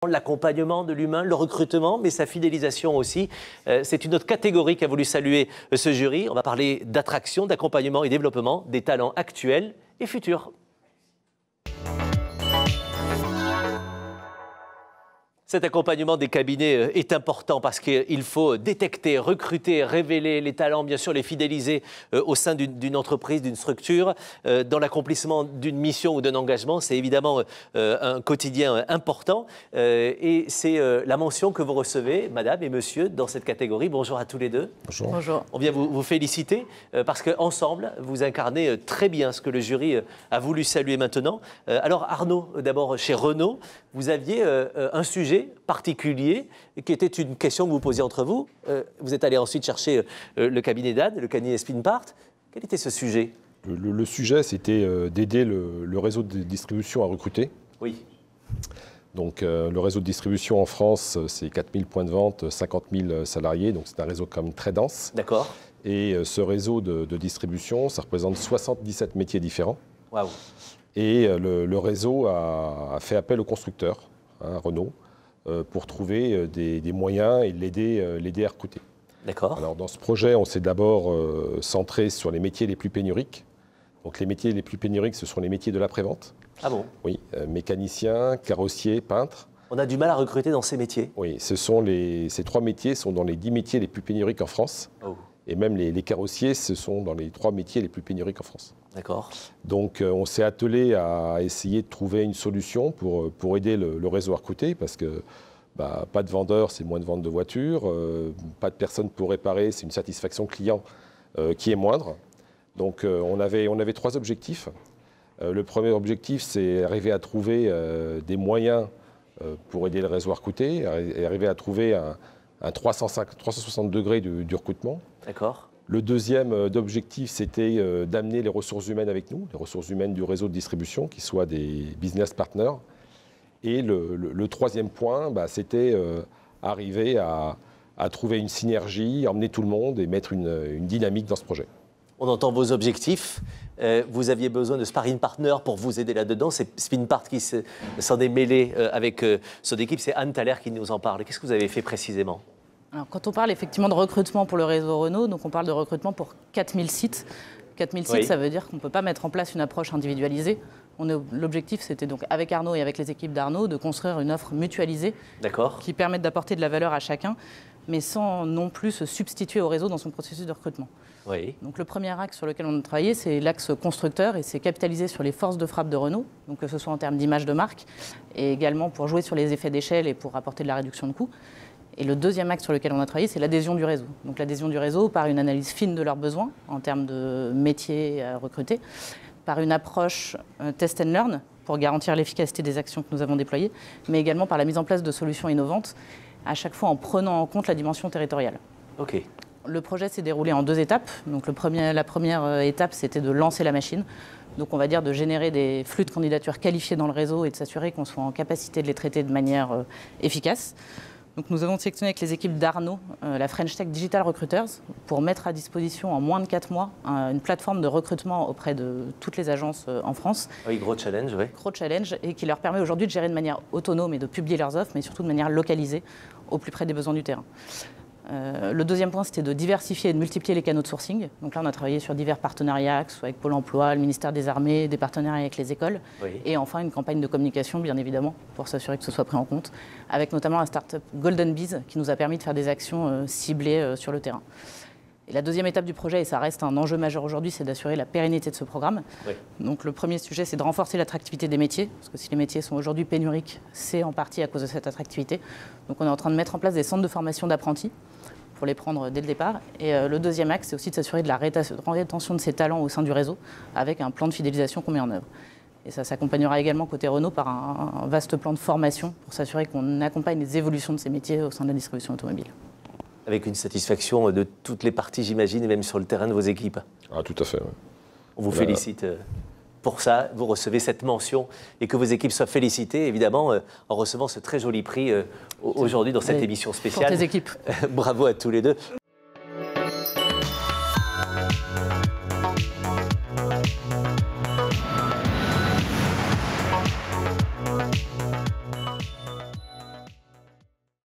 l'accompagnement de l'humain, le recrutement, mais sa fidélisation aussi. C'est une autre catégorie qu'a voulu saluer ce jury. On va parler d'attraction, d'accompagnement et développement des talents actuels et futurs. Cet accompagnement des cabinets est important parce qu'il faut détecter, recruter, révéler les talents, bien sûr les fidéliser au sein d'une entreprise, d'une structure. Dans l'accomplissement d'une mission ou d'un engagement, c'est évidemment un quotidien important. Et c'est la mention que vous recevez, madame et monsieur, dans cette catégorie. Bonjour à tous les deux. Bonjour. Bonjour. On vient vous féliciter parce qu'ensemble, vous incarnez très bien ce que le jury a voulu saluer maintenant. Alors Arnaud, d'abord chez Renault, vous aviez un sujet particulier qui était une question que vous posiez entre vous. Vous êtes allé ensuite chercher le cabinet d'Anne, le cabinet Spinpart. Quel était ce sujet? Le sujet, c'était d'aider le réseau de distribution à recruter. Oui. Donc le réseau de distribution en France, c'est 4000 points de vente, 50 000 salariés, donc c'est un réseau quand même très dense. D'accord. Et ce réseau de distribution, ça représente 77 métiers différents. Waouh. Et le réseau a fait appel aux constructeurs, Renault, pour trouver des moyens et l'aider à recruter. D'accord. Alors dans ce projet, on s'est d'abord centré sur les métiers les plus pénuriques. Donc les métiers les plus pénuriques, ce sont les métiers de l'après-vente. Ah bon? Oui, mécanicien, carrossier, peintre. On a du mal à recruter dans ces métiers. Oui, ces 3 métiers sont dans les 10 métiers les plus pénuriques en France. Oh. Et même les carrossiers, ce sont dans les 3 métiers les plus pénuriques en France. D'accord. Donc on s'est attelé à essayer de trouver une solution pour aider le réseau à recruter, parce que pas de vendeurs, c'est moins de ventes de voitures, pas de personnes pour réparer, c'est une satisfaction client qui est moindre. Donc on avait 3 objectifs. Le premier objectif, c'est arriver à trouver des moyens pour aider le réseau à recruter, et arriver à trouver un 360 degrés du recrutement. D'accord. Le deuxième objectif, c'était d'amener les ressources humaines avec nous, les ressources humaines du réseau de distribution, qui soient des business partners. Et le troisième point, c'était arriver à trouver une synergie, emmener tout le monde et mettre une dynamique dans ce projet. On entend vos objectifs. Vous aviez besoin de sparring partner pour vous aider là-dedans. C'est Spinpart qui s'en est mêlé avec son équipe. C'est Anne Thaler qui nous en parle. Qu'est-ce que vous avez fait précisément? Alors, quand on parle effectivement de recrutement pour le réseau Renault, donc on parle de recrutement pour 4000 sites. 4000 sites, Oui. ça veut dire qu'on ne peut pas mettre en place une approche individualisée. L'objectif, c'était donc avec Arnaud et avec les équipes d'Arnaud de construire une offre mutualisée qui permette d'apporter de la valeur à chacun, mais sans non plus se substituer au réseau dans son processus de recrutement. Oui. Donc le premier axe sur lequel on a travaillé, c'est l'axe constructeur, et c'est capitaliser sur les forces de frappe de Renault, donc que ce soit en termes d'image de marque, et également pour jouer sur les effets d'échelle et pour apporter de la réduction de coûts. Et le deuxième axe sur lequel on a travaillé, c'est l'adhésion du réseau. Donc l'adhésion du réseau par une analyse fine de leurs besoins en termes de métiers à recruter, par une approche test and learn pour garantir l'efficacité des actions que nous avons déployées, mais également par la mise en place de solutions innovantes, à chaque fois en prenant en compte la dimension territoriale. OK. Le projet s'est déroulé en 2 étapes. Donc la première étape, c'était de lancer la machine. Donc on va dire de générer des flux de candidatures qualifiés dans le réseau et de s'assurer qu'on soit en capacité de les traiter de manière efficace. Donc nous avons sélectionné avec les équipes d'Arnaud la French Tech Digital Recruiters pour mettre à disposition en moins de 4 mois une plateforme de recrutement auprès de toutes les agences en France. Oui, gros challenge, oui. Gros challenge, et qui leur permet aujourd'hui de gérer de manière autonome et de publier leurs offres, mais surtout de manière localisée au plus près des besoins du terrain. Le deuxième point, c'était de diversifier et de multiplier les canaux de sourcing. Donc là, on a travaillé sur divers partenariats, que ce soit avec Pôle emploi, le ministère des Armées, des partenariats avec les écoles. Oui. Et enfin, une campagne de communication, bien évidemment, pour s'assurer que ce soit pris en compte, avec notamment la start-up Golden Bees, qui nous a permis de faire des actions ciblées sur le terrain. Et la deuxième étape du projet, et ça reste un enjeu majeur aujourd'hui, c'est d'assurer la pérennité de ce programme. Oui. Donc le premier sujet, c'est de renforcer l'attractivité des métiers, parce que si les métiers sont aujourd'hui pénuriques, c'est en partie à cause de cette attractivité. Donc on est en train de mettre en place des centres de formation d'apprentis pour les prendre dès le départ. Et le deuxième axe, c'est aussi de s'assurer de la rétention de ces talents au sein du réseau, avec un plan de fidélisation qu'on met en œuvre. Et ça s'accompagnera également côté Renault par un vaste plan de formation pour s'assurer qu'on accompagne les évolutions de ces métiers au sein de la distribution automobile. Avec une satisfaction de toutes les parties, j'imagine, et même sur le terrain de vos équipes. Ah, tout à fait, oui. On vous félicite pour ça. Vous recevez cette mention et que vos équipes soient félicitées, évidemment, en recevant ce très joli prix aujourd'hui dans cette émission spéciale. Pour tes équipes. Bravo à tous les deux.